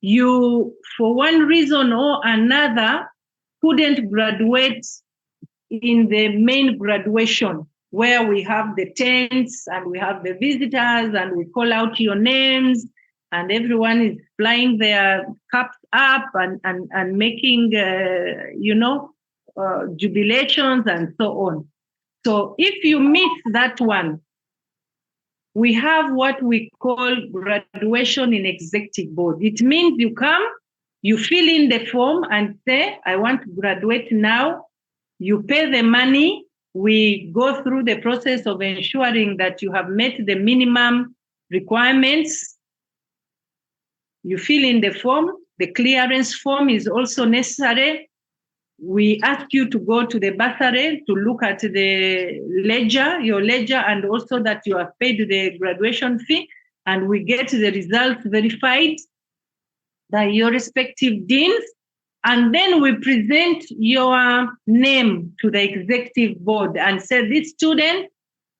you, for one reason or another, couldn't graduate in the main graduation, where we have the tents and we have the visitors and we call out your names and everyone is flying their cups up and making, jubilations and so on. So if you miss that one, we have what we call graduation in executive board. It means you come, you fill in the form and say, I want to graduate now. You pay the money. We go through the process of ensuring that you have met the minimum requirements. You fill in the form. The clearance form is also necessary. We ask you to go to the bursary to look at the ledger, your ledger, and also that you have paid the graduation fee. And we get the results verified by your respective deans. And then we present your name to the executive board and say this student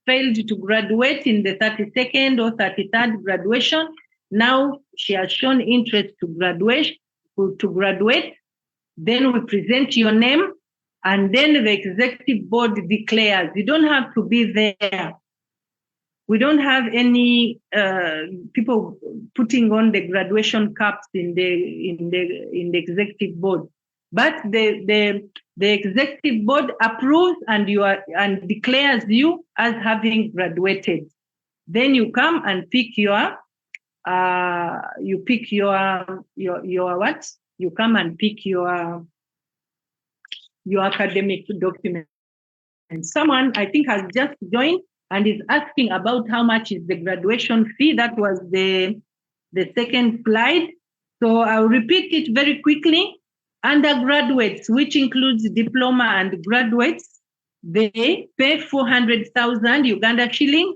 failed to graduate in the 32nd or 33rd graduation. Now she has shown interest to graduate. Then we present your name, and then the executive board declares. You don't have to be there. We don't have any people putting on the graduation caps in the executive board, but the executive board approves and declares you as having graduated. Then you come and pick your what? You come and pick your academic document. And someone, I think, has just joined and is asking about how much is the graduation fee. That was the second slide. So I'll repeat it very quickly. Undergraduates, which includes diploma and graduates, they pay 400,000 Uganda shillings,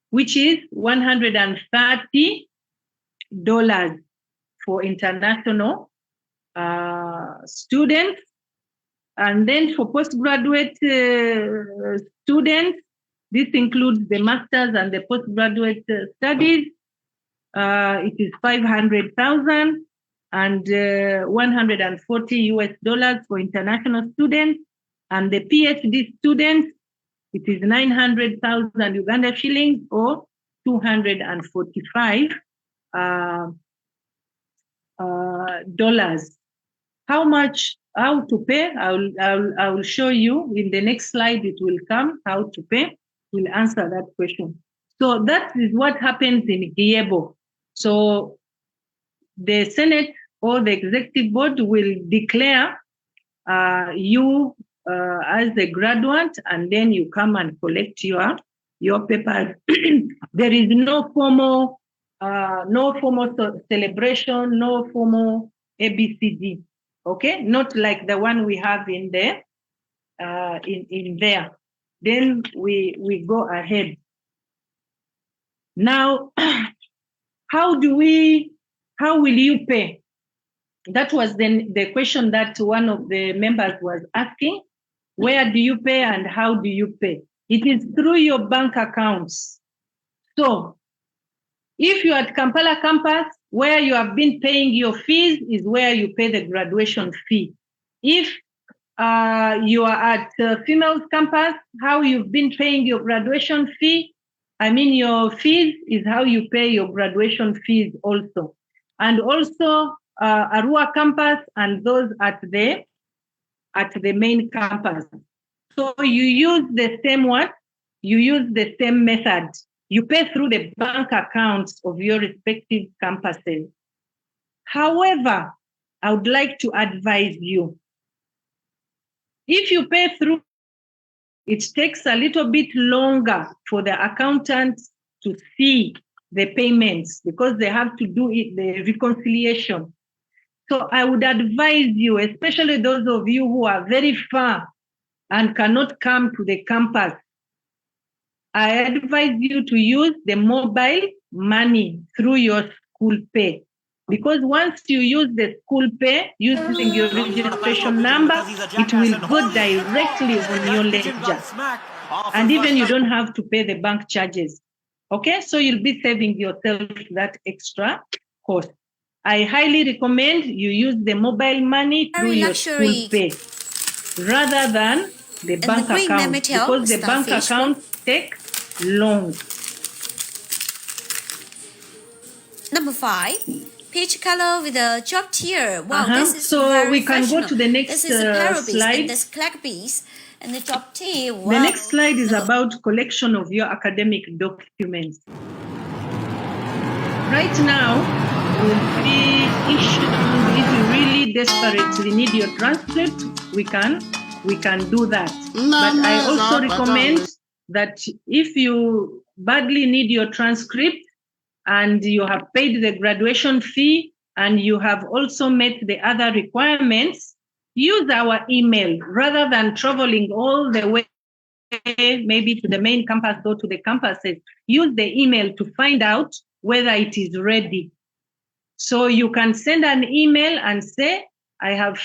which is $130 for international students. And then for postgraduate students, this includes the master's and the postgraduate studies. It is 500,000 and $140 for international students. And the PhD students, it is 900,000 Uganda shillings or 245 dollars. How to pay? I will show you in the next slide. It will come how to pay. We'll answer that question. So that is what happens in Giebo. So the Senate or the executive board will declare you as a graduate, and then you come and collect your papers. There is no formal celebration, no formal ABCD. Okay, not like the one we have in there. Then we go ahead. Now, how will you pay? That was then the question that one of the members was asking. Where do you pay and how do you pay? It is through your bank accounts. So if you're at Kampala campus, where you have been paying your fees is where you pay the graduation fee. If you are at females campus, how you've been paying your graduation fee, your fees is how you pay your graduation fees also. And also Arua campus and those at the main campus. So you use the same what? You use the same method. You pay through the bank accounts of your respective campuses. However, I would like to advise you, if you pay through, it takes a little bit longer for the accountant to see the payments because they have to do the reconciliation. So I would advise you, especially those of you who are very far and cannot come to the campus, I advise you to use the mobile money through your school pay. Because once you use the school pay using your registration number, it will go directly on your ledger. And even you don't have to pay the bank charges. Okay, so you'll be saving yourself that extra cost. I highly recommend you use the mobile money through your school pay rather than the bank account, because the bank account take long. Number 5, peach color with a job tier. Wow, this is so very we can go to the next This is a parabis slide. and this clackbis and the job tier. Wow. The next slide is about collection of your academic documents. Right now, we'll be issued, if you really desperately need your transcript, we can do that. But I also recommend that if you badly need your transcript and you have paid the graduation fee and you have also met the other requirements, use our email rather than traveling all the way maybe to the main campus or to the campuses. Use the email to find out whether it is ready. So you can send an email and say, I have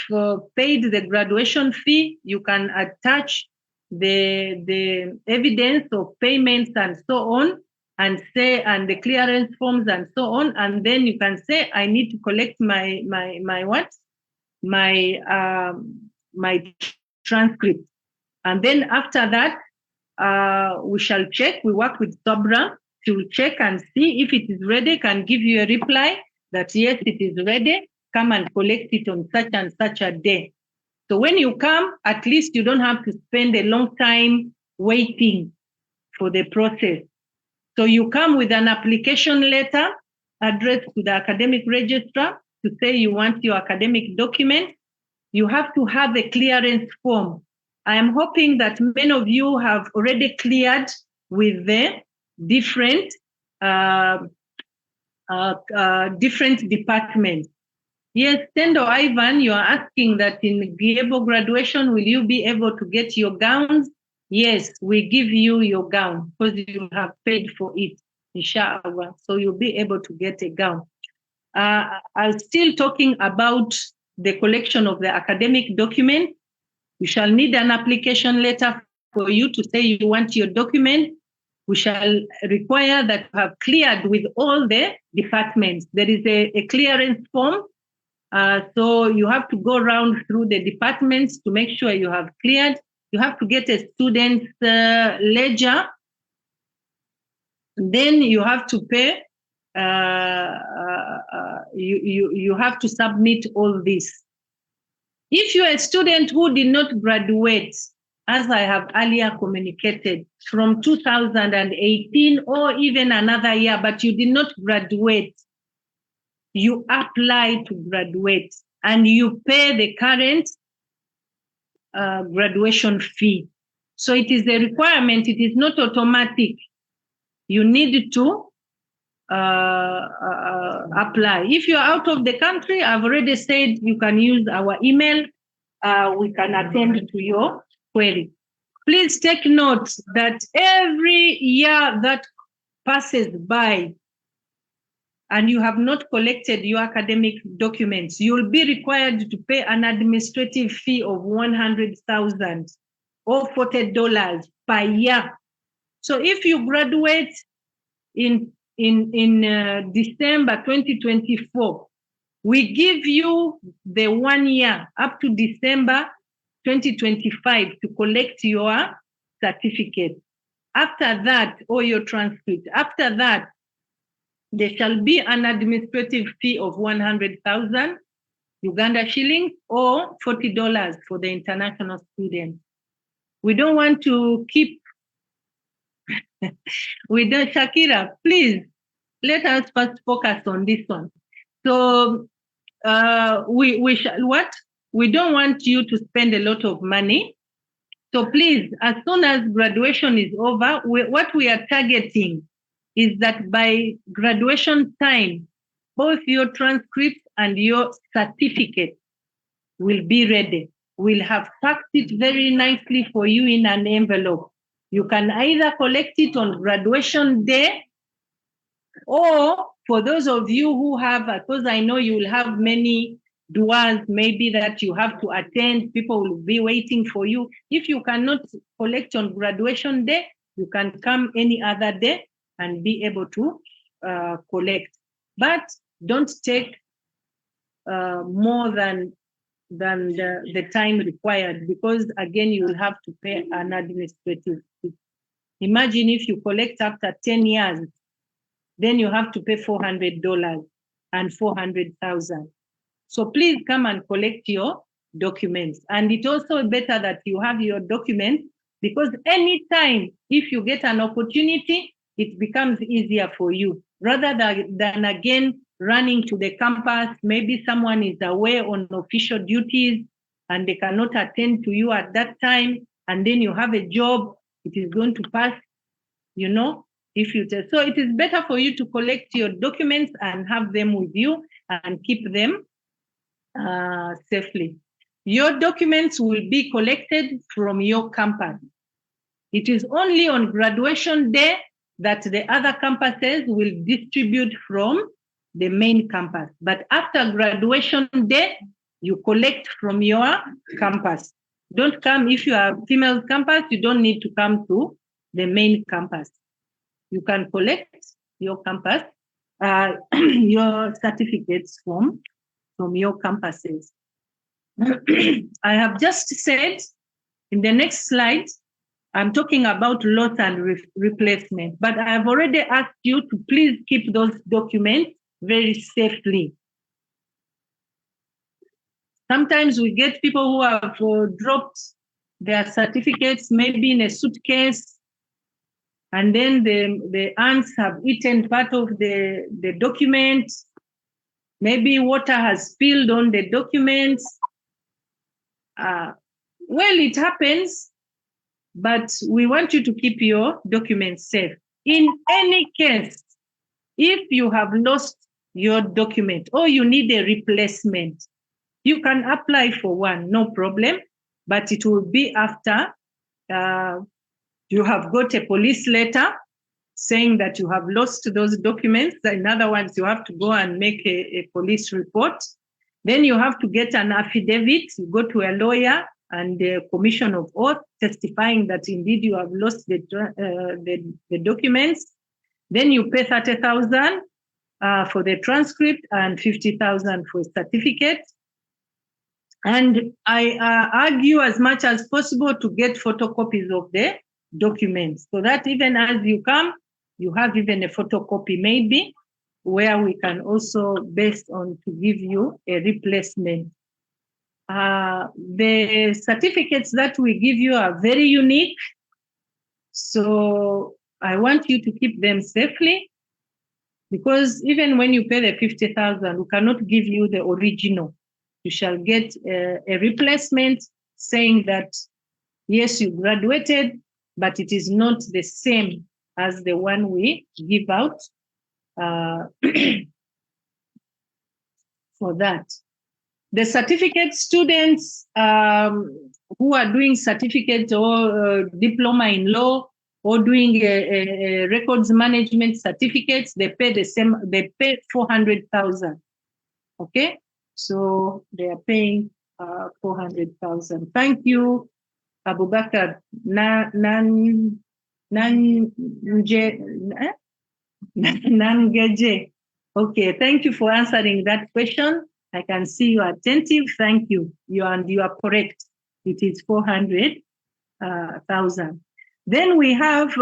paid the graduation fee. You can attach the evidence of payments and so on, and say, and the clearance forms and so on. And then you can say, I need to collect my transcript. And then after that, we shall check. We work with Sobra to check and see if it is ready, can give you a reply that yes, it is ready. Come and collect it on such and such a day. So when you come, at least you don't have to spend a long time waiting for the process. So you come with an application letter addressed to the academic registrar to say you want your academic document. You have to have a clearance form. I am hoping that many of you have already cleared with the different departments. Yes, Tendo Ivan, you are asking that in Giebo graduation, will you be able to get your gowns? Yes, we give you your gown because you have paid for it, inshallah. So you'll be able to get a gown. I'm still talking about the collection of the academic document. You shall need an application letter for you to say you want your document. We shall require that you have cleared with all the departments. There is a clearance form. So you have to go around through the departments to make sure you have cleared. You have to get a student's ledger. Then you have to pay. You have to submit all this. If you're a student who did not graduate, as I have earlier communicated, from 2018 or even another year, but you did not graduate, you apply to graduate and you pay the current graduation fee. So it is a requirement, it is not automatic. You need to apply. If you're out of the country, I've already said you can use our email. We can attend to your query. Please take note that every year that passes by and you have not collected your academic documents, you'll be required to pay an administrative fee of $100,000 or $40 per year. So if you graduate in December 2024, we give you the 1 year up to December 2025 to collect your certificate. After that, or your transcript, after that, there shall be an administrative fee of 100,000 Uganda shillings or $40 for the international students. We don't want to keep with the Shakira, please let us first focus on this one. So we shall what? We don't want you to spend a lot of money. So please, as soon as graduation is over, what we are targeting is that by graduation time, both your transcript and your certificate will be ready. We'll have packed it very nicely for you in an envelope. You can either collect it on graduation day, or for those of you who have, because I know you will have many duas maybe that you have to attend, people will be waiting for you. If you cannot collect on graduation day, you can come any other day and be able to collect. But don't take more than the time required, because again, you will have to pay an administrative fee. Imagine if you collect after 10 years, then you have to pay $400 and 400,000. So please come and collect your documents. And it's also better that you have your documents, because anytime if you get an opportunity, it becomes easier for you, rather than again running to the campus. Maybe someone is away on official duties and they cannot attend to you at that time, and then you have a job, it is going to pass, you know, if you tell. So it is better for you to collect your documents and have them with you and keep them safely. Your documents will be collected from your campus. It is only on graduation day that the other campuses will distribute from the main campus. But after graduation day, you collect from your campus. Don't come, if you are female campus, you don't need to come to the main campus. You can collect your campus, your certificates from your campuses. I have just said, in the next slide, I'm talking about loss and replacement, but I have already asked you to please keep those documents very safely. Sometimes we get people who have dropped their certificates, maybe in a suitcase, and then the ants have eaten part of the document. Maybe water has spilled on the documents. Well, it happens, but we want you to keep your documents safe. In any case, if you have lost your document or you need a replacement, you can apply for one, no problem, but it will be after you have got a police letter saying that you have lost those documents. In other words, you have to go and make a police report. Then you have to get an affidavit. You go to a lawyer and a commission of oath testifying that indeed you have lost the documents. Then you pay 30,000 for the transcript and 50,000 for certificate. And I argue as much as possible to get photocopies of the documents, so that even as you come, you have even a photocopy maybe, where we can also, based on, to give you a replacement. The certificates that we give you are very unique, so I want you to keep them safely, because even when you pay the 50,000, we cannot give you the original. You shall get a replacement saying that, yes, you graduated, but it is not the same as the one we give out for that. The certificate students who are doing certificate or diploma in law or doing a records management certificates, they pay the same, they pay 400,000. Okay, so they are paying 400,000. Thank you, Abubakar Nangeje. Okay, thank you for answering that question. I can see you are attentive. Thank you. You are correct. It is 400,000. Then we have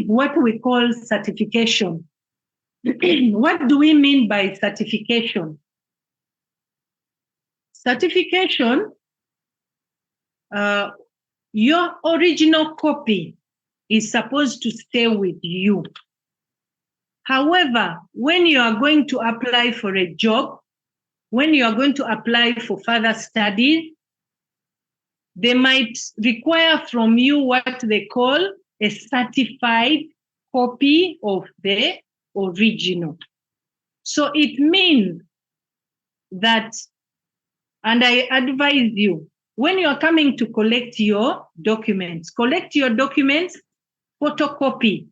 what we call certification. What do we mean by certification? Certification, your original copy is supposed to stay with you. However, when you are going to apply for a job, when you are going to apply for further studies, they might require from you what they call a certified copy of the original. So it means that, and I advise you, when you are coming to collect your documents, photocopy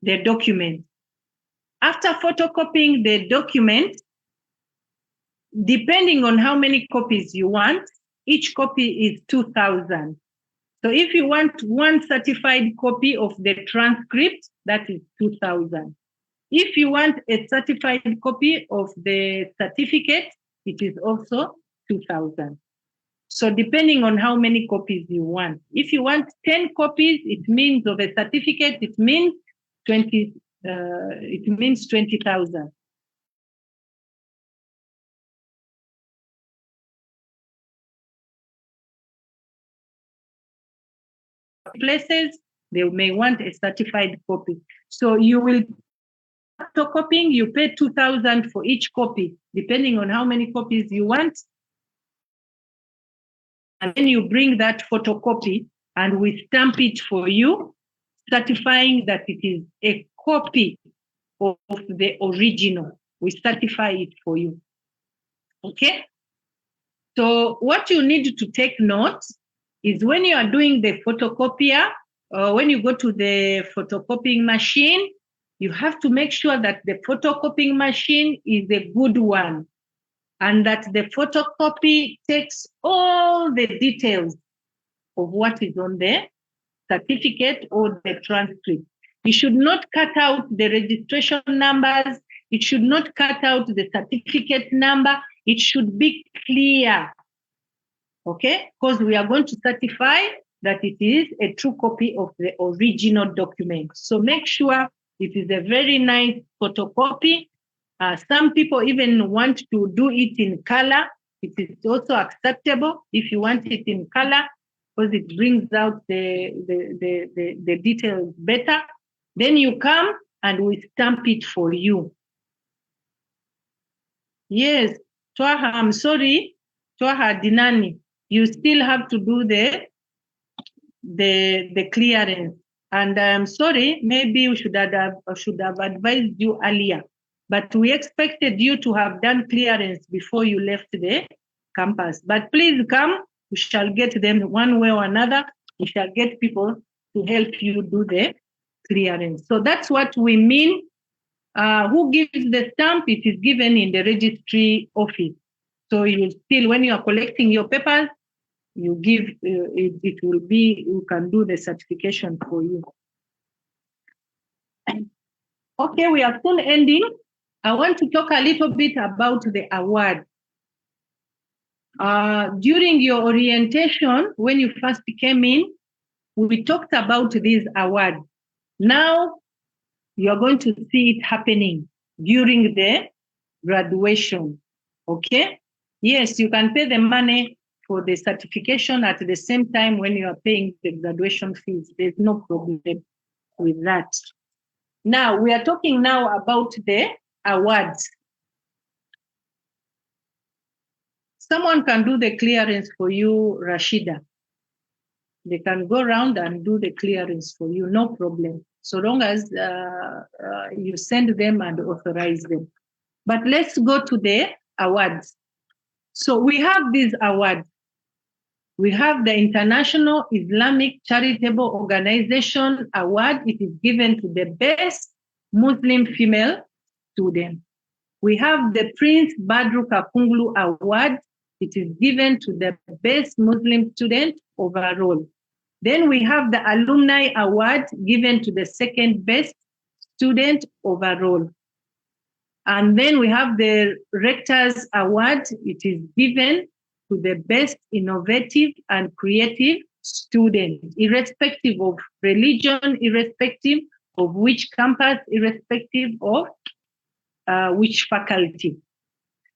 the document. After photocopying the document, depending on how many copies you want, each copy is 2,000. So if you want one certified copy of the transcript, that is 2,000. If you want a certified copy of the certificate, it is also 2,000. So depending on how many copies you want. If you want 10 copies, it means of a certificate, it means 20,000. Places, they may want a certified copy. So you will photocopying, you pay 2,000 for each copy, depending on how many copies you want. And then you bring that photocopy and we stamp it for you, certifying that it is a copy of the original. We certify it for you. Okay? So what you need to take note is when you are doing the photocopier, when you go to the photocopying machine, you have to make sure that the photocopying machine is a good one and that the photocopy takes all the details of what is on the certificate or the transcript. You should not cut out the registration numbers. It should not cut out the certificate number. It should be clear, okay? Because we are going to certify that it is a true copy of the original document. So make sure it is a very nice photocopy. Some people even want to do it in color. It is also acceptable if you want it in color because it brings out the details better. Then you come and we stamp it for you. Yes, Twaha, I'm sorry, Twaha Dinani, you still have to do the clearance. And I'm sorry, maybe we should have advised you earlier, but we expected you to have done clearance before you left the campus. But please come, we shall get them one way or another. We shall get people to help you do the clearance. So that's what we mean. Who gives the stamp? It is given in the registry office. So you still, when you are collecting your papers, you give, it will be, you can do the certification for you. Okay, we are soon ending. I want to talk a little bit about the award. During your orientation, when you first came in, we talked about this award. Now, you're going to see it happening during the graduation, okay? Yes, you can pay the money for the certification at the same time when you are paying the graduation fees. There's no problem with that. Now, we are talking now about the awards. Someone can do the clearance for you, Rashida. They can go around and do the clearance for you, no problem. So long as you send them and authorize them. But let's go to the awards. So we have these awards. We have the International Islamic Charitable Organization Award. It is given to the best Muslim female student. We have the Prince Badru Kakunglu Award. It is given to the best Muslim student overall. Then we have the Alumni Award given to the second best student overall. And then we have the Rector's Award. It is given to the best innovative and creative student, irrespective of religion, irrespective of which campus, irrespective of which faculty.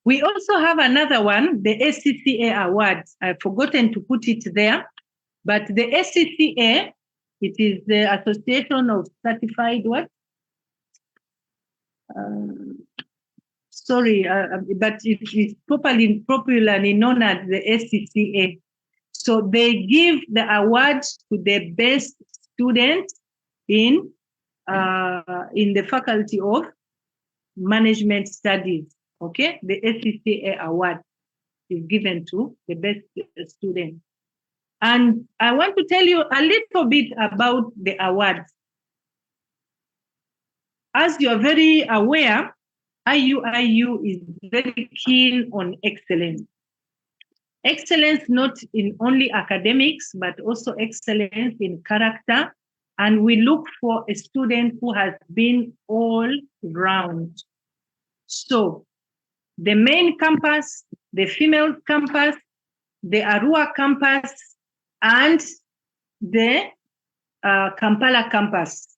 We also have another one, the SCCA Award. I've forgotten to put it there, but the SCCA, it is the Association of Certified what? But it is popularly known as the SCCA. So they give the award to the best student in the Faculty of Management Studies. Okay, the SCCA award is given to the best student. And I want to tell you a little bit about the awards. As you're very aware, IUIU is very keen on excellence. Excellence not in only academics, but also excellence in character. And we look for a student who has been all round. So the main campus the female campus, the Arua campus, and the Kampala campus.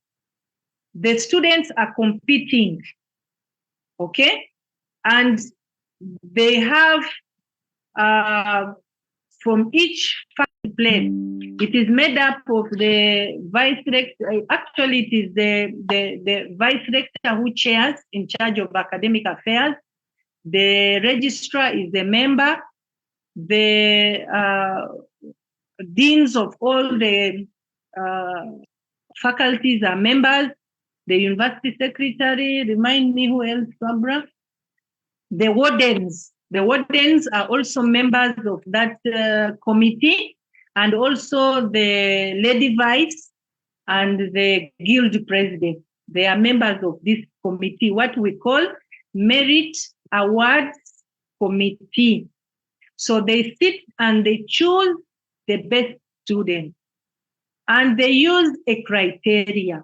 The students are competing, okay? And they have, from each place, it is made up of the vice rector. Actually, it is the vice rector who chairs, in charge of academic affairs. The registrar is the member. The deans of all the faculties are members. The university secretary, remind me who else, Barbara? The wardens. The wardens are also members of that committee, and also the lady vice and the guild president. They are members of this committee, what we call Merit Awards Committee. So they sit and they choose the best student, and they use a criteria.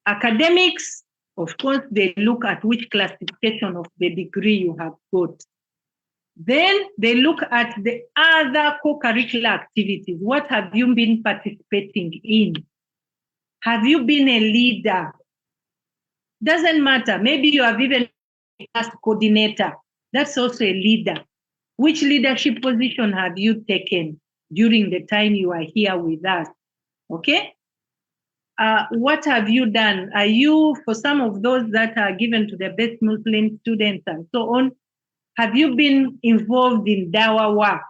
Academics, of course, they look at which classification of the degree you have got. Then they look at the other co-curricular activities. What have you been participating in? Have you been a leader? Doesn't matter. Maybe you have even a class coordinator. That's also a leader. Which leadership position have you taken during the time you are here with us? Okay? What have you done? Are you, for some of those that are given to the best Muslim students and so on, have you been involved in dawah work?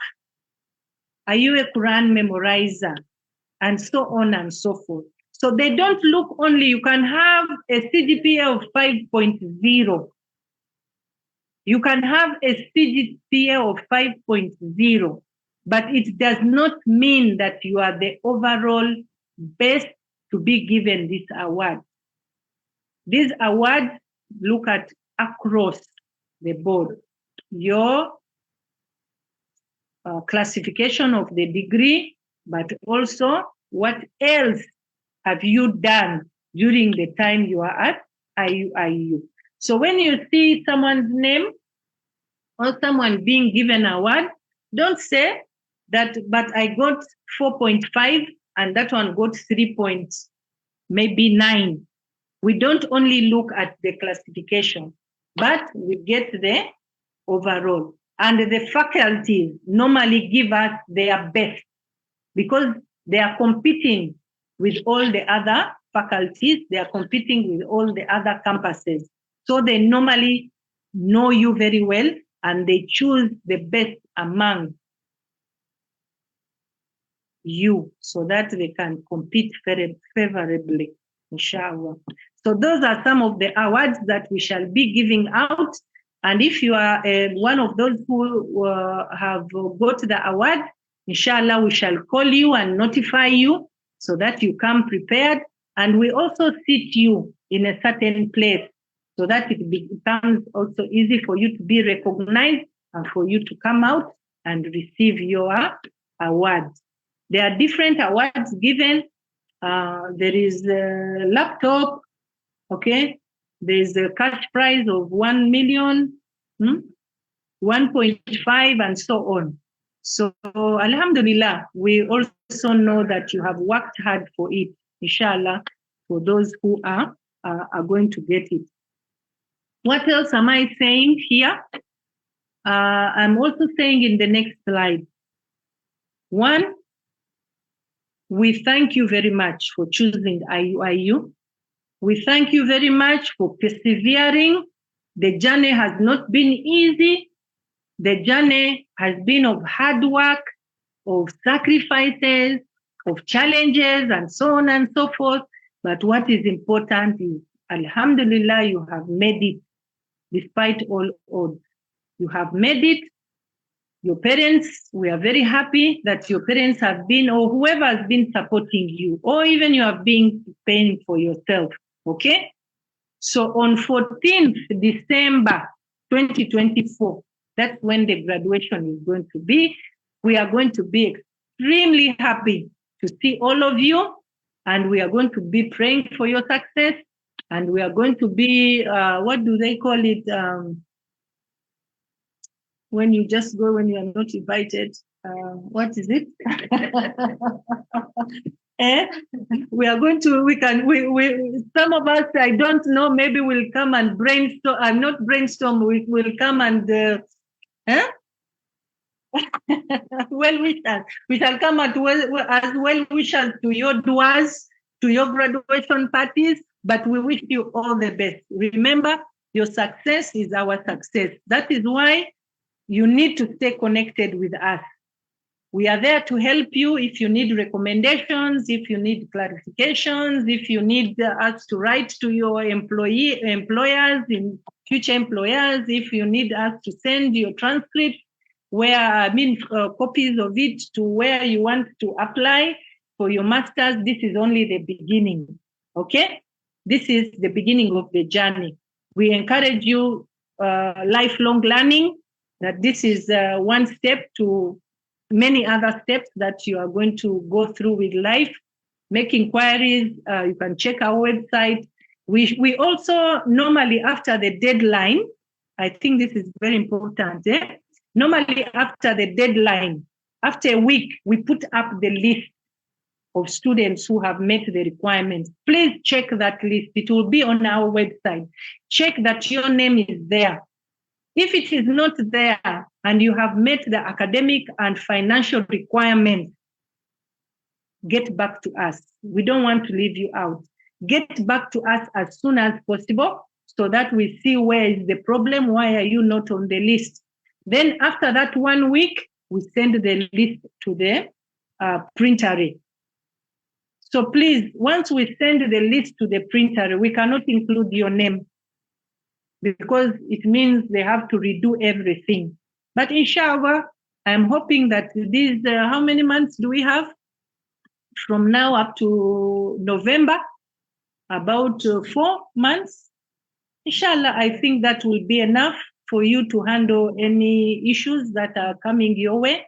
Are you a Quran memorizer? And so on and so forth. So they don't look only, you can have a CGPA of 5.0. You can have a CGPA of 5.0, but it does not mean that you are the overall best to be given this award. These awards look at across the board. Your classification of the degree, but also what else have you done during the time you are at IUIU. So when you see someone's name or someone being given an award, don't say that, but I got 4.5 and that one got 3.9. We don't only look at the classification, but we get the overall. And the faculties normally give us their best because they are competing with all the other faculties, they are competing with all the other campuses. So they normally know you very well and they choose the best among you so that they can compete very favorably, inshallah. So those are some of the awards that we shall be giving out. And if you are one of those who have got the award, inshallah, we shall call you and notify you so that you come prepared. And we also sit you in a certain place so that it becomes also easy for you to be recognized and for you to come out and receive your award. There are different awards given. There is a laptop, okay? There is a cash prize of 1 million, 1.5, and so on. So, alhamdulillah, we also know that you have worked hard for it, inshallah, for those who are going to get it. What else am I saying here? I'm also saying in the next slide. One, we thank you very much for choosing IUIU. We thank you very much for persevering. The journey has not been easy. The journey has been of hard work, of sacrifices, of challenges, and so on and so forth. But what is important is, alhamdulillah, you have made it despite all odds. You have made it. Your parents, we are very happy that your parents have been, or whoever has been supporting you, or even you have been paying for yourself, okay? So on 14th December 2024, that's when the graduation is going to be. We are going to be extremely happy to see all of you, and we are going to be praying for your success, and we are going to be, what do they call it? when you just go when you are not invited. What is it? We are going to, some of us, I don't know, maybe we'll come and brainstorm. I'm not brainstorm, we will come and, well wishers. We shall come as well wishers to your doors, to your graduation parties, but we wish you all the best. Remember, your success is our success. That is why you need to stay connected with us. We are there to help you if you need recommendations, if you need clarifications, if you need us to write to your employers, in future employers, if you need us to send your transcript, copies of it to where you want to apply for your master's. This is only the beginning, okay? This is the beginning of the journey. We encourage you lifelong learning, that this is one step to many other steps that you are going to go through with life. Make inquiries, you can check our website. We also normally after the deadline, I think this is very important, normally after the deadline, after a week, we put up the list of students who have met the requirements. Please check that list. It will be on our website. Check that your name is there. If it is not there and you have met the academic and financial requirements, get back to us. We don't want to leave you out. Get back to us as soon as possible so that we see where is the problem, why are you not on the list. Then after that 1 week, we send the list to the printer. So please, once we send the list to the printer, we cannot include your name because it means they have to redo everything. But inshallah, I'm hoping that these, how many months do we have? From now up to November, about 4 months. Inshallah, I think that will be enough for you to handle any issues that are coming your way,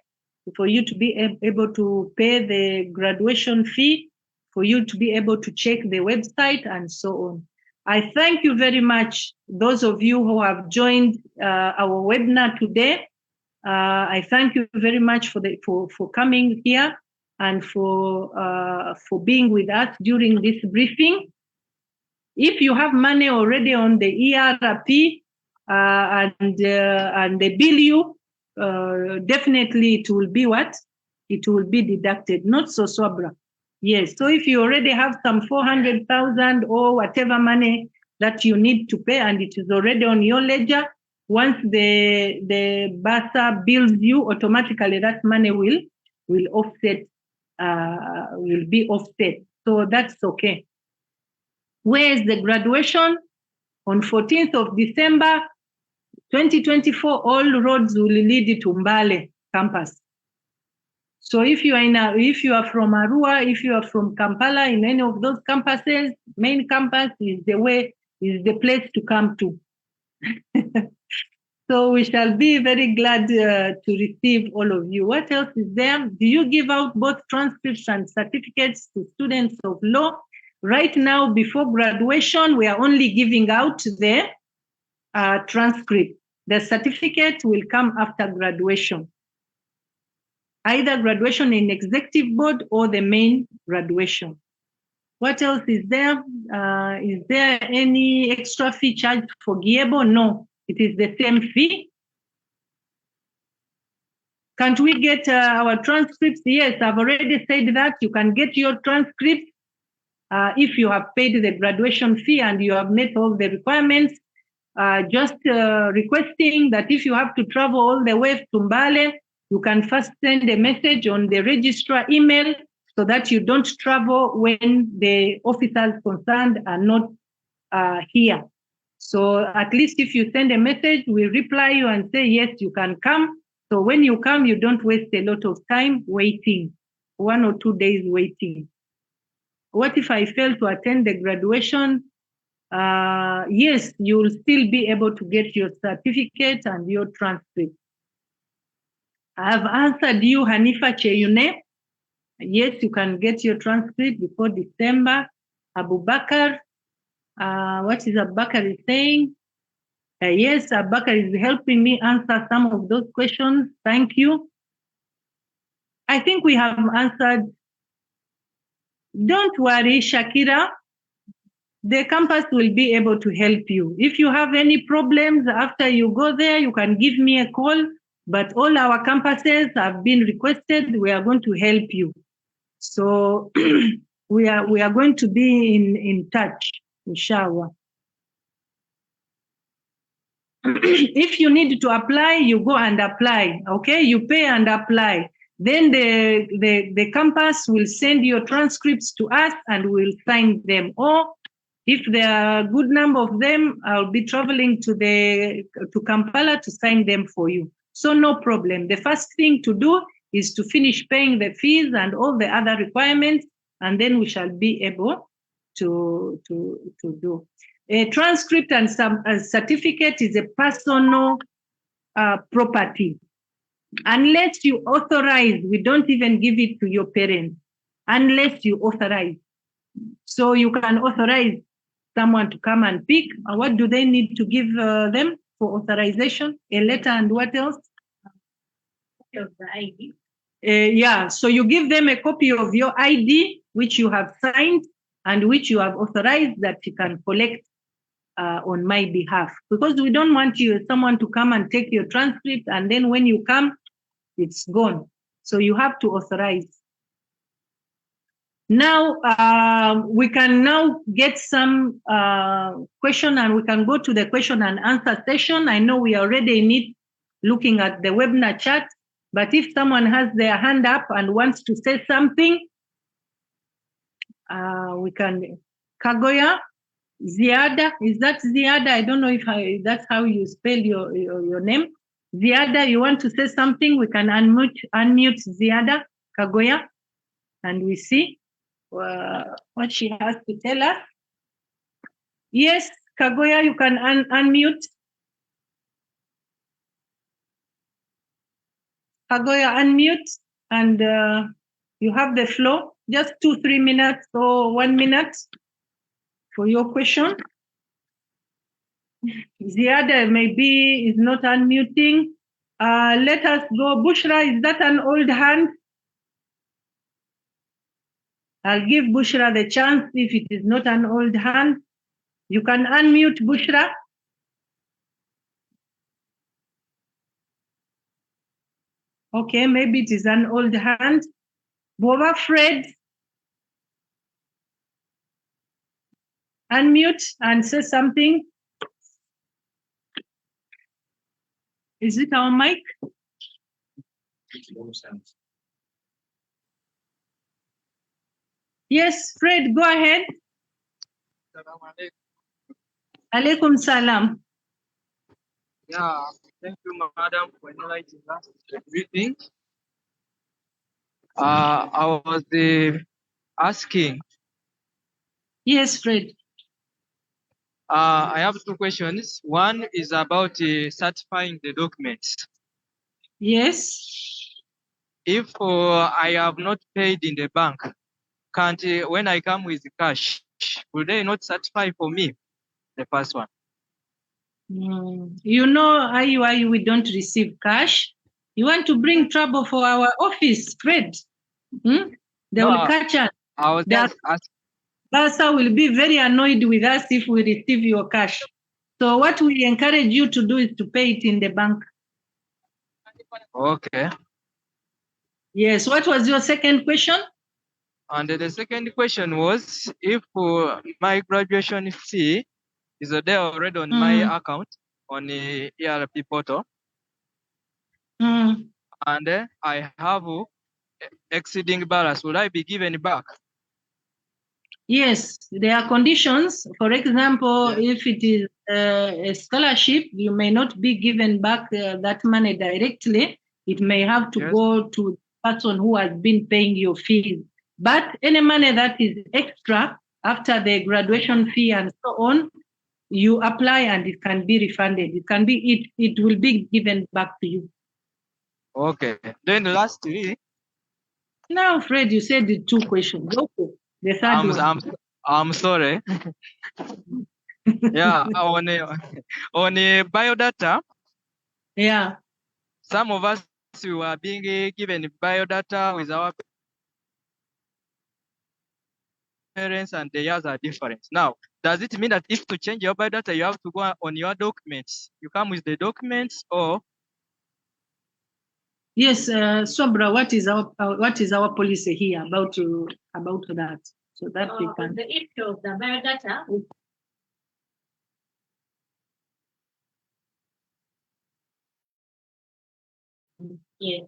for you to be able to pay the graduation fee, for you to be able to check the website and so on. I thank you very much, those of you who have joined our webinar today. I thank you very much for coming here and for being with us during this briefing. If you have money already on the ERP and they bill you, definitely it will be what? It will be deducted, not so sobra. Yes, so if you already have some 400,000 or whatever money that you need to pay and it is already on your ledger, once the BASA bills you, automatically that money will offset, will be offset. So that's okay. Where is the graduation? On 14th of December, 2024, all roads will lead to Mbale campus. So if you are from Arua, if you are from Kampala, in any of those campuses, main campus is the place to come to. So we shall be very glad to receive all of you. What else is there? Do you give out both transcripts and certificates to students of law? Right now, before graduation, we are only giving out the transcript. The certificate will come after graduation. Either graduation in executive board or the main graduation. What else is there? Is there any extra fee charged for Giebo? No, it is the same fee. Can't we get our transcripts? Yes, I've already said that. You can get your transcripts if you have paid the graduation fee and you have met all the requirements. Just requesting that if you have to travel all the way to Mbale, you can first send a message on the registrar email so that you don't travel when the officers concerned are not here. So at least if you send a message, we reply you and say, yes, you can come. So when you come, you don't waste a lot of time waiting, 1 or 2 days waiting. What if I fail to attend the graduation? Yes, you will still be able to get your certificate and your transcript. I have answered you, Hanifa Cheyune. Yes, you can get your transcript before December. Abu Bakr, what is Abu Bakr saying? Yes, Abakar is helping me answer some of those questions. Thank you. I think we have answered. Don't worry, Shakira. The campus will be able to help you. If you have any problems after you go there, you can give me a call. But all our campuses have been requested. We are going to help you. So we are going to be in touch, inshallah. If you need to apply, you go and apply. Okay, you pay and apply. Then the campus will send your transcripts to us and we'll sign them. Or if there are a good number of them, I'll be traveling to Kampala to sign them for you. So no problem. The first thing to do is to finish paying the fees and all the other requirements, and then we shall be able to do. A transcript and a certificate is a personal property. Unless you authorize, we don't even give it to your parents, unless you authorize. So you can authorize someone to come and pick. What do they need to give them for authorization? A letter and what else? Of the ID. Yeah, so you give them a copy of your ID, which you have signed and which you have authorized that you can collect on my behalf, because we don't want someone to come and take your transcript and then when you come, it's gone. So you have to authorize. Now we can now get some question and we can go to the question and answer session. I know we are already in it, looking at the webinar chat, but if someone has their hand up and wants to say something, we can. Kagoya, Ziada, is that Ziada? I don't know if that's how you spell your name. Ziada, you want to say something? We can unmute Ziada, Kagoya, and we see what she has to tell us. Yes, Kagoya, you can unmute. Kagoya, unmute, and you have the floor. Just 2-3 minutes or 1 minute for your question. Ziada maybe is not unmuting. Let us go. Bushra, is that an old hand? I'll give Bushra the chance if it is not an old hand. You can unmute, Bushra. Okay, maybe it is an old hand. Boba Fred, unmute and say something. Is it our mic? Yes, Fred, go ahead. Alaikum salam. Yeah, thank you, madam, for enlightening us. Greeting. I was asking. Yes, Fred. I have 2 questions. One is about certifying the documents. Yes. If I have not paid in the bank, can't when I come with cash, will they not certify for me? The first one. You know, IUIU, we don't receive cash. You want to bring trouble for our office, Fred? They will catch us. I was just asking. Basa will be very annoyed with us if we receive your cash. So what we encourage you to do is to pay it in the bank. Okay. Yes. What was your second question? And the second question was, if my graduation fee is there already on my account on the ERP portal, and I have exceeding balance, will I be given back? Yes, there are conditions. For example, if it is a scholarship, you may not be given back that money directly. It may have to go to the person who has been paying your fees. But any money that is extra after the graduation fee and so on, you apply and it can be refunded. It can be it will be given back to you. Okay. Then lastly. Now, Fred, you said the 2 questions. Okay. The third one. I'm sorry. Yeah, on biodata. Yeah. Some of us we were being given biodata with our parents, and the years are different. Now, does it mean that if to change your biodata, you have to go on your documents? You come with the documents, or? Yes, Sobra, what is our policy here about that? So that we can. The issue of the biodata. Yes.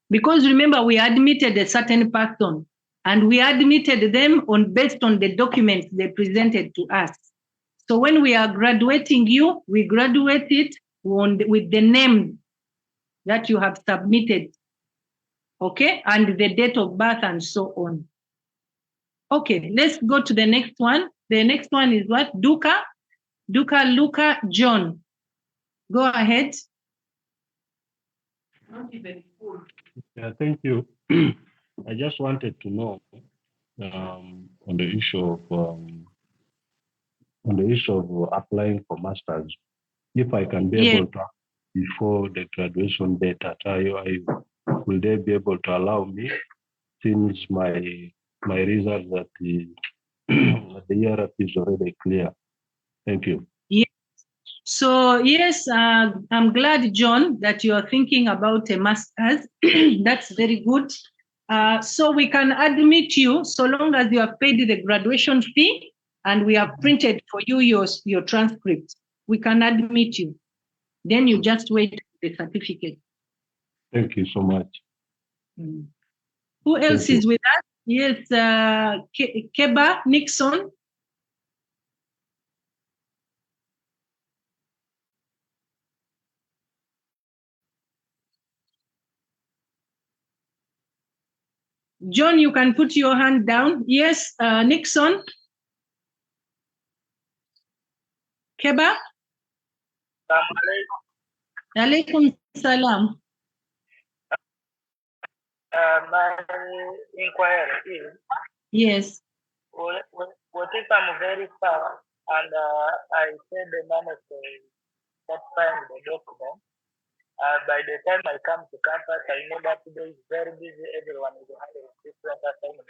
Because remember, we admitted a certain person, and we admitted them based on the documents they presented to us. So when we are graduating you, we graduate it with the name that you have submitted, okay, and the date of birth and so on. Okay, let's go to the next one. The next one is what? Duka, Luca, John. Go ahead. Yeah, thank you. I just wanted to know on the issue of applying for masters, if I can be able to before the graduation date at IUIU, will they be able to allow me since my results at the year is already clear? Thank you. Yes. So yes, I'm glad, John, that you are thinking about a master's. That's very good. So we can admit you so long as you have paid the graduation fee and we have printed for you your transcript. We can admit you. Then you just wait for the certificate. Thank you so much. Who else is with us? Yes, Keba Nixon. John, you can put your hand down. Yes, Nixon. Keba? Alaikum salam. My inquiry is, yes, what if I'm very far and I send the money to satisfying the document? By the time I come to campus, I know that today is very busy. Everyone is having different assignments,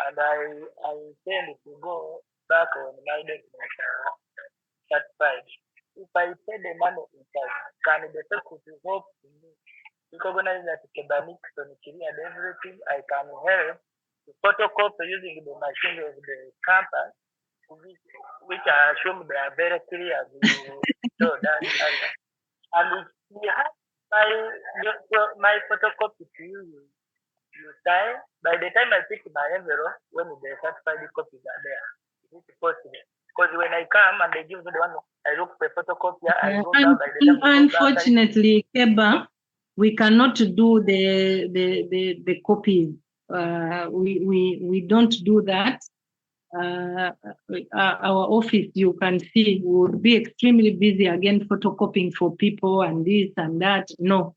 and I intend to go back on my document satisfied. If I send the money inside, can the secretary help me? Recognize that Kebanic and everything, I can help to photocopy using the machine of the campus, which I assume they are very clear as you know that. And if you have my photocopy to you sign, by the time I pick my envelope, when the certified copies are there, it's possible. Because when I come and they give me the one, I look for photocopy. Unfortunately, Keba, we cannot do the copies. We don't do that. Our office, you can see, would be extremely busy again photocopying for people and this and that. No.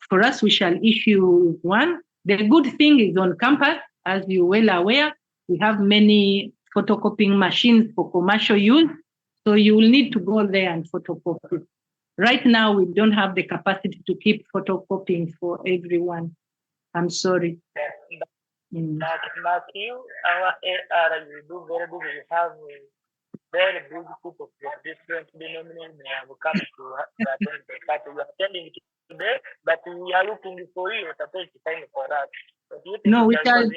For us, we shall issue one. The good thing is on campus, as you're well aware, we have many photocopying machines for commercial use. So you will need to go there and photocopy. Right now, we don't have the capacity to keep photocopying for everyone. I'm sorry. Like you, our AR, you do very good. You have very big group of different denominations. They have come to attend the party. You are attending today, but we are looking for you. Supposed to time for us. No, we shall.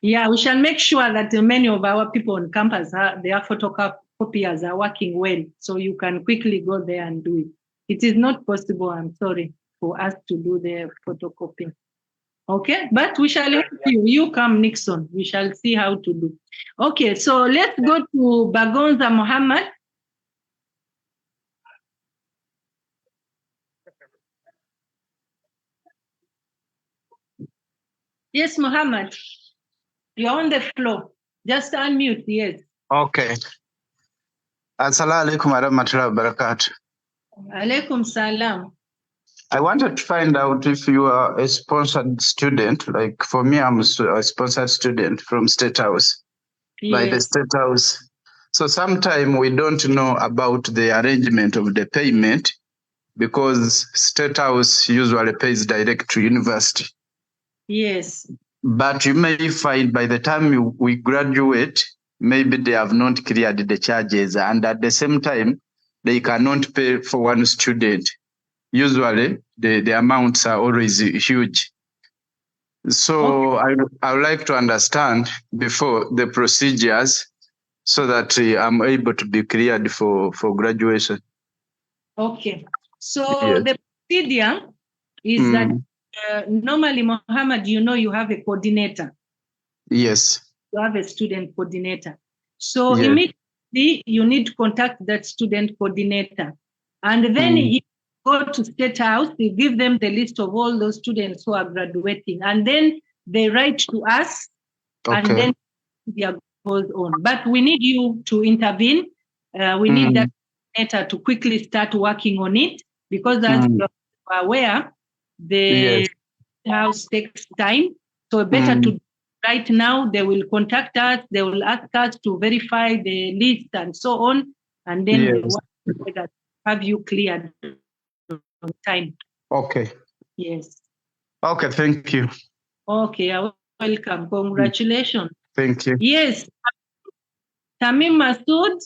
Yeah, we shall make sure that many of our people on campus, their photocopiers are working well, so you can quickly go there and do it. It is not possible, I'm sorry, for us to do the photocopy. Okay, but we shall help you. You come, Nixon. We shall see how to do. Okay, so let's go to Bagonza Muhammad. Yes, Muhammad. You're on the floor. Just unmute, yes. Okay. Assalamu alaikum warahmatullahi wabarakatuh. Alaikum salam. I wanted to find out if you are a sponsored student. Like for me, I'm a sponsored student from State House. by the Yes. State House. So sometimes we don't know about the arrangement of the payment because State House usually pays direct to university. Yes. But you may find by the time we graduate, maybe they have not cleared the charges, and at the same time, they cannot pay for one student. Usually, the amounts are always huge. So okay. I would like to understand before the procedures so that I'm able to be cleared for graduation. Okay. So yes. the procedure is that normally, Mohammed, you have a coordinator. Yes. You have a student coordinator. So yes. immediately you need to contact that student coordinator. And then you go to State House, you give them the list of all those students who are graduating. And then they write to us, okay. And then their goes on. But we need you to intervene. We need that coordinator to quickly start working on it, because as you are aware, the house takes time. So better to right now. They will contact us. They will ask us to verify the list and so on, and then we want to have you cleared on time. Okay. Yes. Okay. Thank you. Okay. You're welcome. Congratulations. Thank you. Yes. Tamim Masood.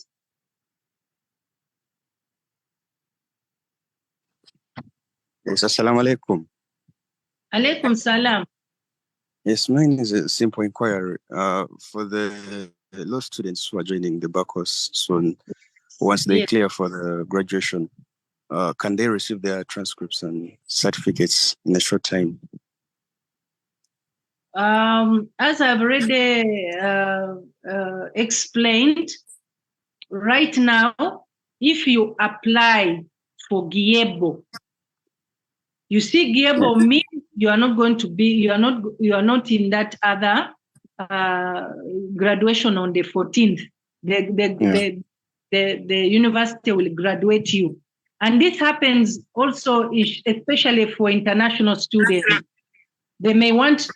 Yes, assalamu alaikum. Alaikum salam. Yes, mine is a simple inquiry for the law students who are joining the back course soon. Once they clear for the graduation, can they receive their transcripts and certificates in a short time? As I've already explained, right now, if you apply for Giebo, you see, Giebo means you are not going to be, you are not in that other graduation on the 14th. The university will graduate you. And this happens also, especially for international students. They may not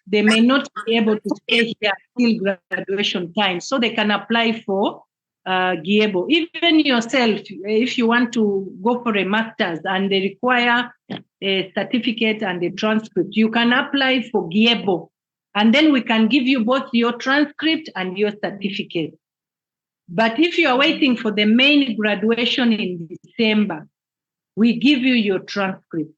be able to stay here till graduation time, so they can apply for Giebo. Even yourself, if you want to go for a master's and they require a certificate and a transcript, you can apply for Giebo, and then we can give you both your transcript and your certificate. But if you are waiting for the main graduation in December, we give you your transcript.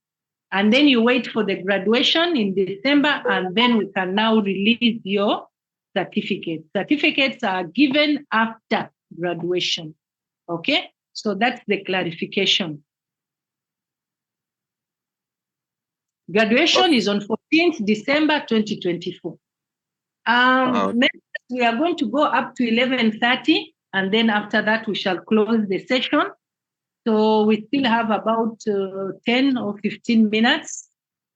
And then you wait for the graduation in December, and then we can now release your certificate. Certificates are given after graduation. Okay? So that's the clarification. Graduation is on 14th December 2024. Next, we are going to go up to 11:30, and then after that, we shall close the session. So we still have about 10 or 15 minutes.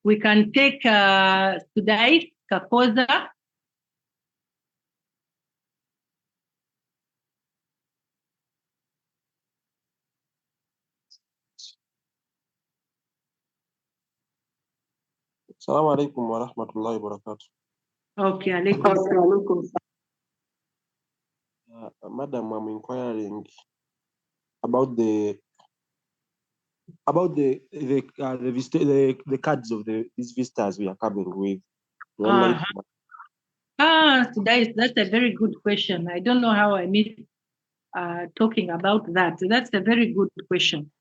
We can take Sudais Kakoza. Assalamu alaikum wa rahmatullahi wa barakatuh. Okay, alaikum. Madam, I'm inquiring about the cards of these visitors we are coming with. Sudais, that's a very good question. I don't know how I missed talking about that. That's a very good question.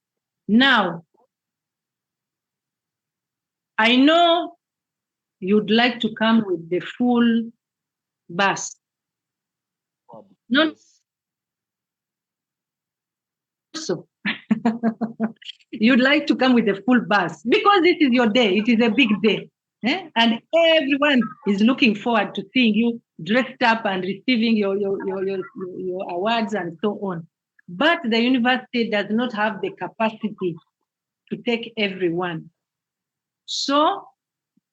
Now, I know you'd like to come with the full bus. Not so. You'd like to come with a full bus because this is your day. It is a big day. And everyone is looking forward to seeing you dressed up and receiving your awards and so on. But the university does not have the capacity to take everyone. So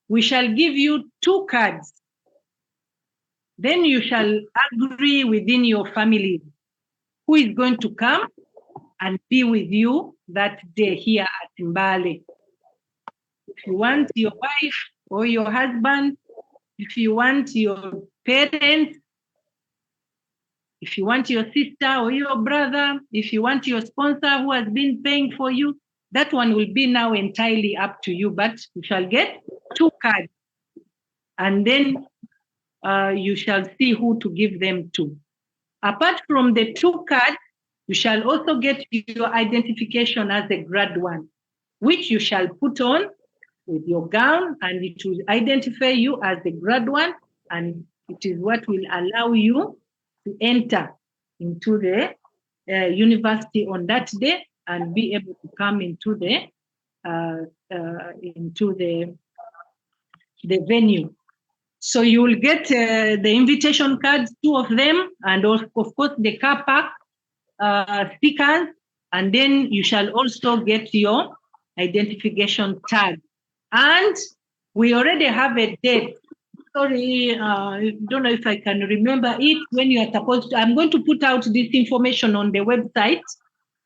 we shall give you 2 cards. Then you shall agree within your family who is going to come and be with you that day here at Mbale. If you want your wife or your husband, if you want your parents, If you want your sister or your brother, if you want your sponsor who has been paying for you, that one will be now entirely up to you, but you shall get 2 cards. And then you shall see who to give them to. Apart from the 2 cards, you shall also get your identification as a graduand, which you shall put on with your gown, and it will identify you as the graduand, and it is what will allow you to enter into the university on that day and be able to come into the venue. So you will get the invitation cards, 2 of them, and of course the car park stickers, and then you shall also get your identification tag. And we already have a date. Sorry, I don't know if I can remember it when you are supposed to. I'm going to put out this information on the website.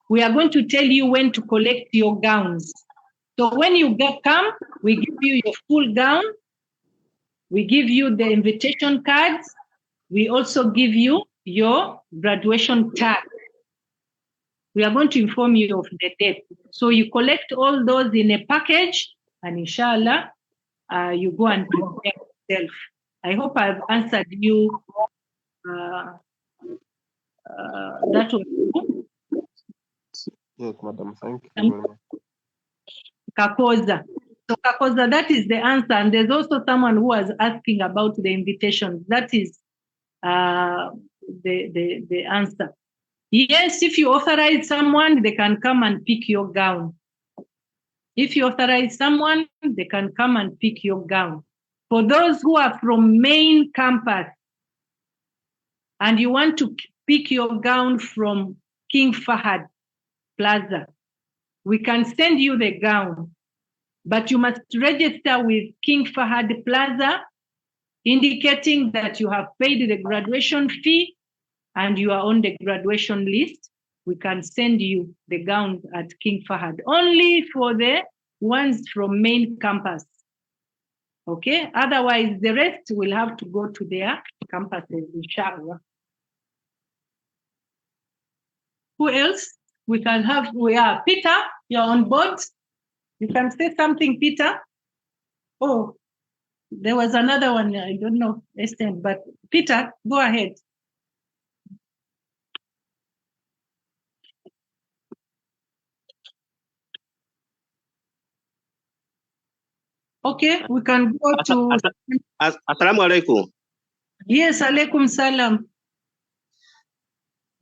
We are going to tell you when to collect your gowns. So when you come, we give you your full gown. We give you the invitation cards. We also give you your graduation tag. We are going to inform you of the date. So you collect all those in a package, and inshallah, you go and prepare yourself. I hope I've answered you. That was Yes, madam. Thank you very much. Kakoza. So Kakoza, that is the answer. And there's also someone who was asking about the invitations. That is the answer. Yes, if you authorize someone, they can come and pick your gown. If you authorize someone, they can come and pick your gown. For those who are from main campus and you want to pick your gown from King Fahad Plaza, we can send you the gown, but you must register with King Fahad Plaza, indicating that you have paid the graduation fee and you are on the graduation list. We can send you the gowns at King Fahad, only for the ones from main campus. Okay, otherwise the rest will have to go to their campuses, inshallah. Who else? We can have, Peter, you're on board. You can say something, Peter. Oh, there was another one, I don't know, Esther, but Peter, go ahead. Okay, we can go to... Assalamu alaikum. Yes, alaikum salam.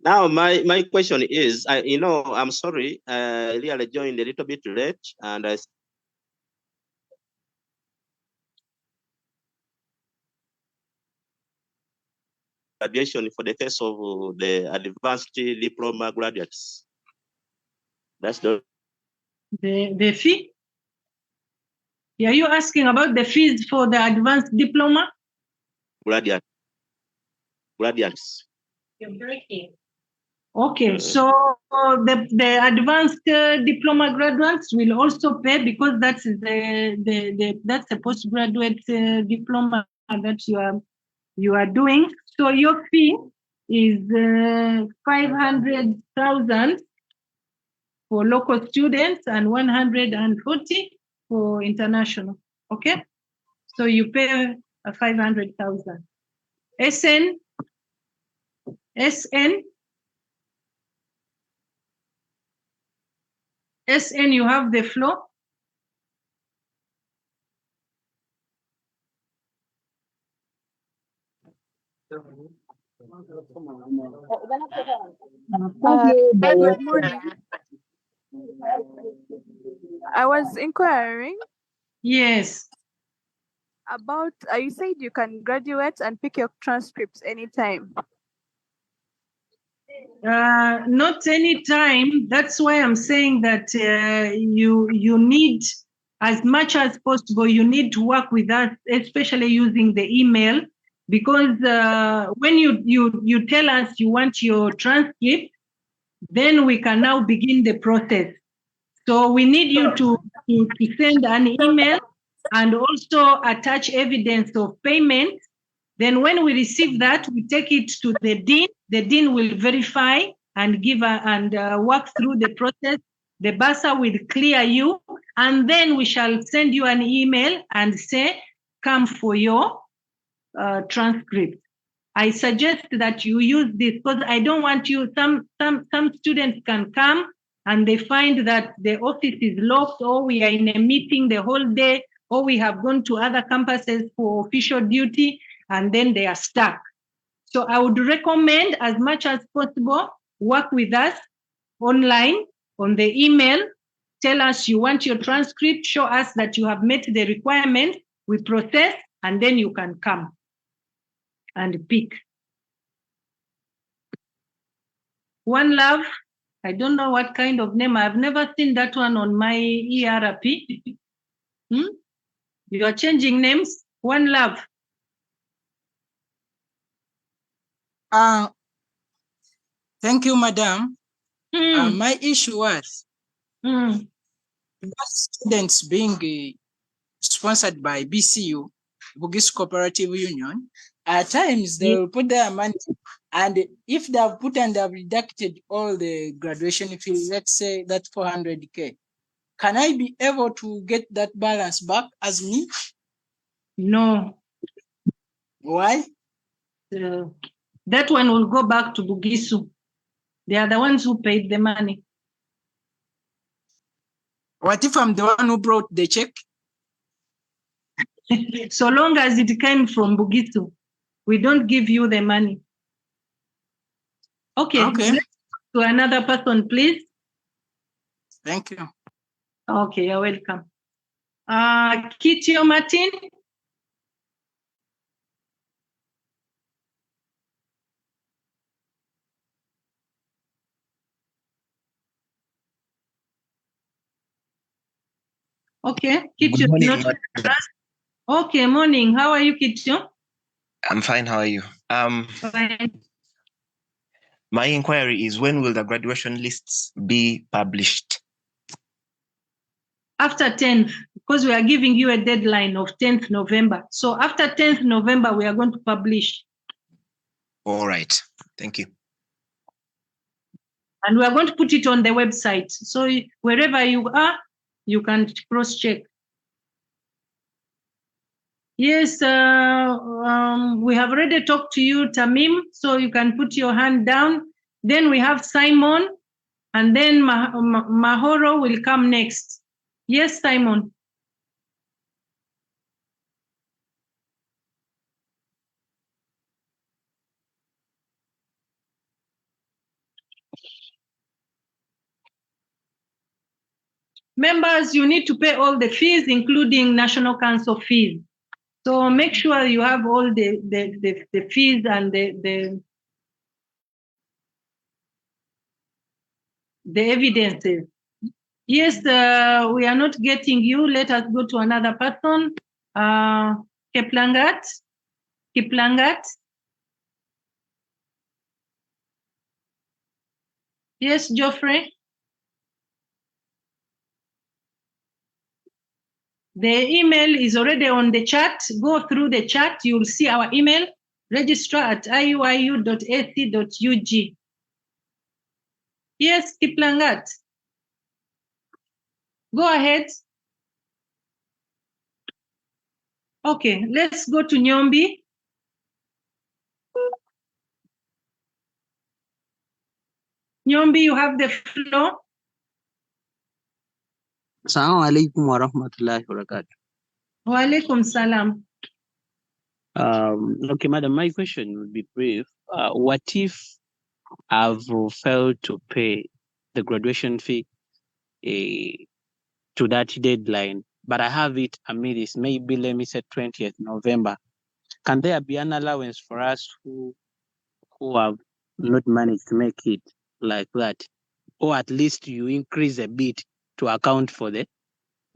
Now, my question is, I'm sorry, I really joined a little bit late, and I graduation for the case of the advanced diploma graduates. That's the fee? Yeah, you asking about the fees for the advanced diploma? Graduates. You're breaking. Okay, so the advanced diploma graduates will also pay, because that's that's a postgraduate diploma that you are doing. So your fee is 500,000 for local students and 140 for international. Okay, so you pay 500,000. SN. SN, you have the floor. Good morning. I was inquiring. Yes. About, you said you can graduate and pick your transcripts anytime. Not anytime. That's why I'm saying that you need, as much as possible, you need to work with us, especially using the email, because when you tell us you want your transcript, then we can now begin the process. So we need you to send an email and also attach evidence of payment Then when we receive that, we take it to the dean. The dean will verify and work through the process. The bursar will clear you, and then we shall send you an email and say, come for your transcript. I suggest that you use this because I don't want you, some students can come and they find that the office is locked, or we are in a meeting the whole day, or we have gone to other campuses for official duty, and then they are stuck. So I would recommend, as much as possible, work with us online on the email. Tell us you want your transcript, show us that you have met the requirement, we process, and then you can come and pick. One Love, I don't know what kind of name. I've never seen that one on my ERP. You are changing names. One Love. Thank you, madam. My issue was students being sponsored by BCU, Bugis Cooperative Union. At times they will put their money, and if they have put and they have deducted all the graduation fees, let's say that's 400K, can I be able to get that balance back as me? No. Why? That one will go back to Bugisu. They are the ones who paid the money. What if I'm the one who brought the check? So long as it came from Bugisu, we don't give you the money. Okay. Let's go to another person, please. Thank you. Okay, you're welcome. Kitio Martin. Okay, Kitio. Morning, okay, morning. How are you, Kitio? I'm fine. How are you? Fine. My inquiry is, when will the graduation lists be published? After 10th, because we are giving you a deadline of 10th November. So after 10th November, we are going to publish. All right. Thank you. And we are going to put it on the website. So wherever you are, you can cross-check. Yes, we have already talked to you, Tamim, so you can put your hand down. Then we have Simon, and then Mahoro will come next. Yes, Simon. Members, you need to pay all the fees, including National Council fees. So make sure you have all the fees and the evidences. Yes, we are not getting you. Let us go to another person. Kiplangat. Yes, Geoffrey. The email is already on the chat. Go through the chat. You'll see our email, registrar@iuiu.ac.ug. Yes, Kiplangat. Go ahead. Okay, let's go to Nyombi. Nyombi, you have the floor. Assalamu alaikum wa rahmatullahi wa barakatuh. Wa alaikum salam. Okay, madam, my question would be brief. What if I've failed to pay the graduation fee to that deadline, but I have it amidst, maybe let me say 20th November? Can there be an allowance for us who have not managed to make it like that? Or at least you increase a bit to account for the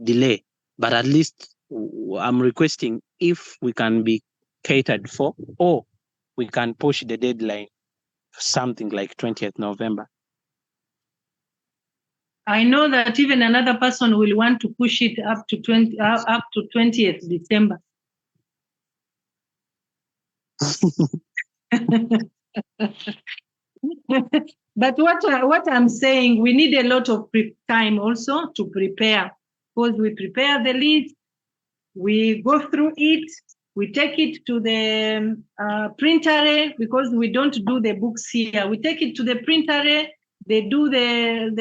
delay, but at least I'm requesting if we can be catered for, or we can push the deadline to something like 20th November. I know that even another person will want to push it up to 20th December. But what I'm saying, we need a lot of time also to prepare, because we prepare the list, we go through it, we take it to the printer, because we don't do the books here. We take it to the printer, they do the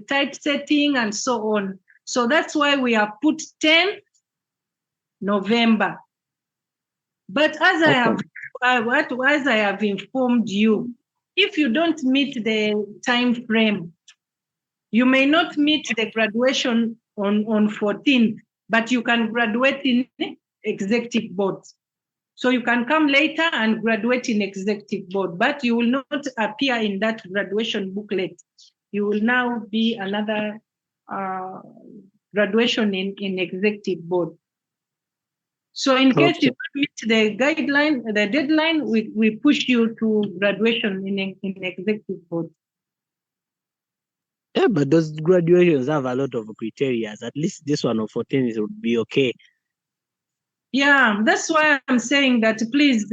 typesetting and so on. So that's why we have put 10th November. But as I have informed you, if you don't meet the time frame, you may not meet the graduation on 14th, but you can graduate in executive board. So you can come later and graduate in executive board, but you will not appear in that graduation booklet. You will now be another graduation in executive board. So in case you don't meet the guideline, the deadline, we push you to graduation in executive board. Yeah, but those graduations have a lot of criteria. At least this one of 14 would be okay. Yeah, that's why I'm saying that please,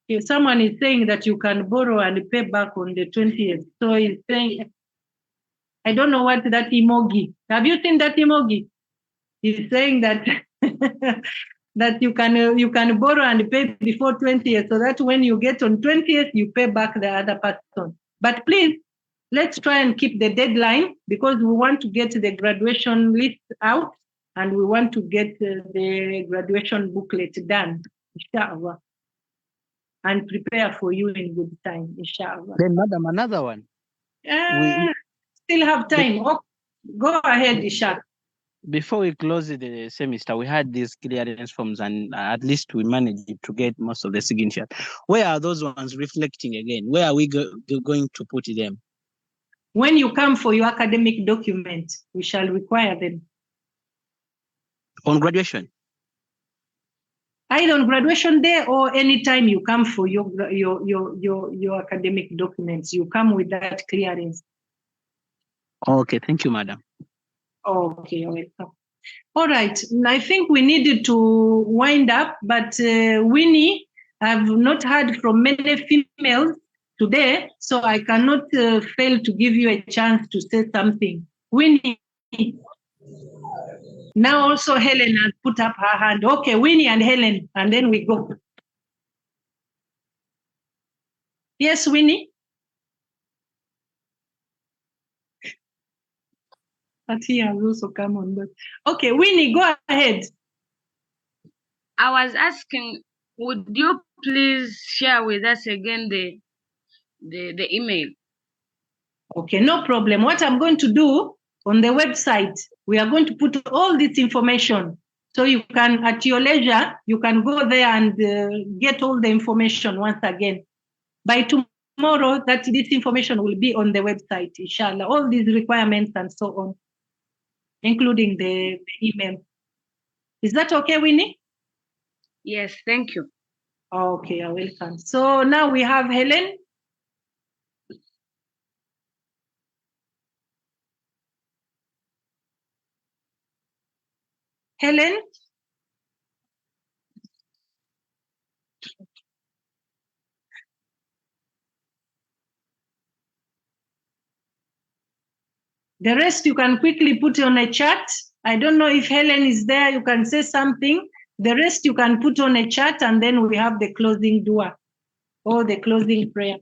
if someone is saying that you can borrow and pay back on the 20th, so he's saying, I don't know what that emoji. Have you seen that emoji? He's saying that that you can borrow and pay before 20th, so that when you get on 20th, you pay back the other person. But please, let's try and keep the deadline, because we want to get the graduation list out and we want to get the graduation booklet done, inshallah, and prepare for you in good time, inshallah. Then, madam, another one. Still have time. Go ahead, Ishaq. Before we close the semester, we had these clearance forms, and at least we managed to get most of the signatures. Where are those ones reflecting again? Where are we going to put them? When you come for your academic document, we shall require them. On graduation? Either on graduation day or anytime you come for your academic documents, you come with that clearance. Okay, thank you, madam. Okay, welcome. All right, I think we needed to wind up, but Winnie, I've not heard from many females today, so I cannot fail to give you a chance to say something. Winnie. Now also Helen has put up her hand. Okay, Winnie and Helen, and then we go. Yes, Winnie? Ati has also come on, but okay, Winnie, go ahead. I was asking, would you please share with us again the email? Okay, no problem. What I'm going to do on the website, we are going to put all this information. So you can, at your leisure, you can go there and get all the information once again. By tomorrow, that this information will be on the website, inshallah. All these requirements and so on, including the email. Is that okay, Winnie? Yes, thank you. Okay, you're welcome. So now we have Helen. Helen? The rest you can quickly put on a chat. I don't know if Helen is there, you can say something. The rest you can put on a chat, and then we have the closing dua or the closing prayer.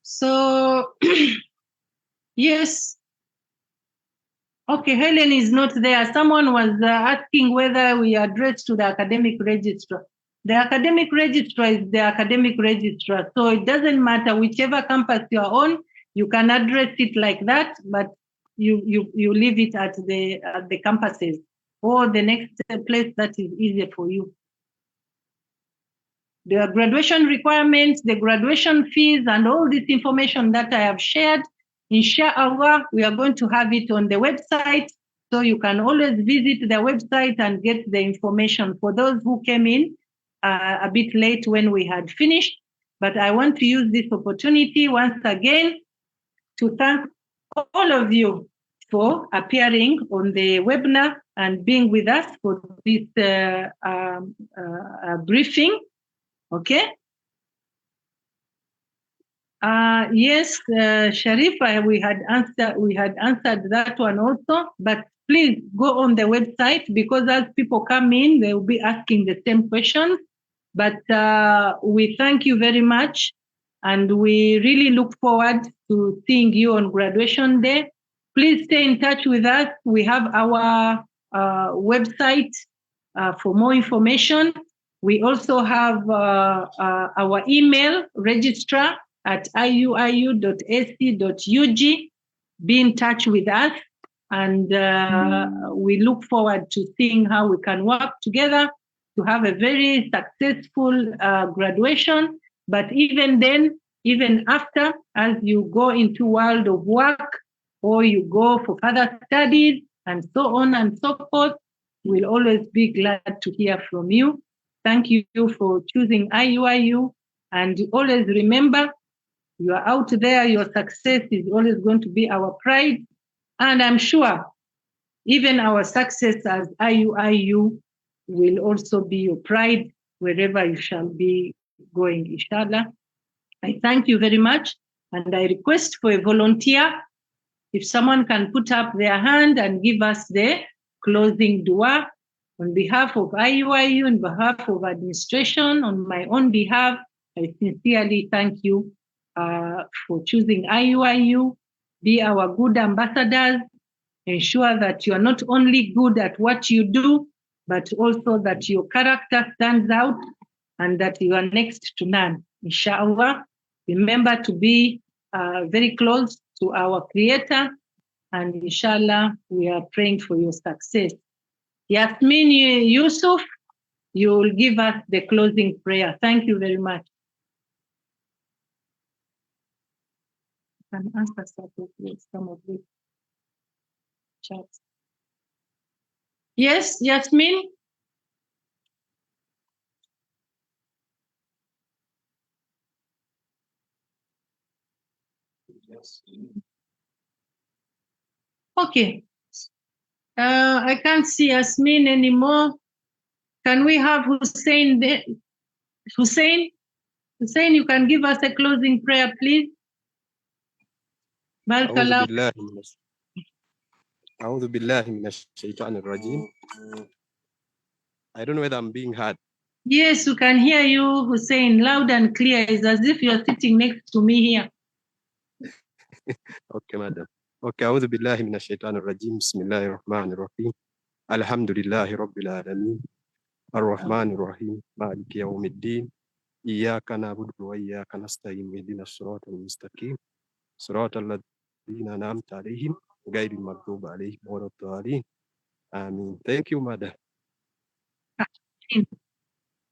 So, yes. Okay, Helen is not there. Someone was asking whether we address to the academic registrar. The academic registrar is the academic registrar. So it doesn't matter whichever campus you are on, you can address it like that, but you leave it at the campuses or the next place that is easier for you. The graduation requirements, the graduation fees, and all this information that I have shared, inshallah, we are going to have it on the website. So you can always visit the website and get the information. For those who came in a bit late when we had finished, But I want to use this opportunity once again to thank all of you for appearing on the webinar and being with us for this briefing. Okay. Yes, Sharif, we had answered that one also, but please go on the website, because as people come in, they will be asking the same questions. But we thank you very much, and we really look forward to seeing you on graduation day. Please stay in touch with us. We have our website for more information. We also have our email, registrar@iuiu.ac.ug. Be in touch with us, and we look forward to seeing how we can work together to have a very successful graduation. But even then, even after, as you go into world of work, or you go for further studies, and so on and so forth, we'll always be glad to hear from you. Thank you for choosing IUIU, and always remember, you are out there, your success is always going to be our pride, and I'm sure even our success as IUIU will also be your pride wherever you shall be going, inshallah. I thank you very much, and I request for a volunteer, if someone can put up their hand and give us the closing dua on behalf of IUIU, on behalf of administration, on my own behalf. I sincerely thank you for choosing IUIU. Be our good ambassadors. Ensure that you are not only good at what you do, but also that your character stands out and that you are next to none. Inshallah, remember to be very close to our Creator, and inshallah, we are praying for your success. Yasmin Yusuf, you will give us the closing prayer. Thank you very much. Can answer some of these chats. Yes, Yasmin? Yes. Okay. I can't see Yasmin anymore. Can we have Hussein there? Hussein, you can give us a closing prayer, please. أعوذ بالله من الشيطان الرجيم. I don't know whether I'm being heard. Yes, we can hear you, Hussein, loud and clear. It's as if you're sitting next to me here. Okay, madam. Okay, أعوذ بالله من الشيطان الرجيم. بسم الله الرحمن الرحيم. الحمد لله رب العالمين. الرحمن الرحيم. مالك يوم الدين. إياك نعبد وإياك نستعين. اهدنا الصراط المستقيم. صراط الذين أنعمت عليهم غير المغضوب عليهم ولا الضالين. Amen. Thank you, madam.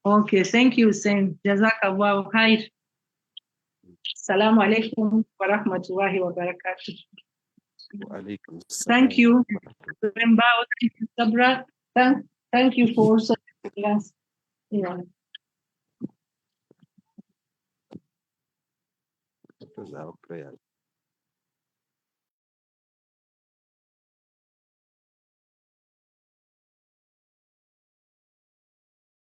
Okay, thank you, Hussein. Jazakallah khair. Assalamu alaikum wa rahmatullahi wa barakatuh. Thank you. Remember, thank you, Sabra. Thank you for also. Yeah. It was our prayer.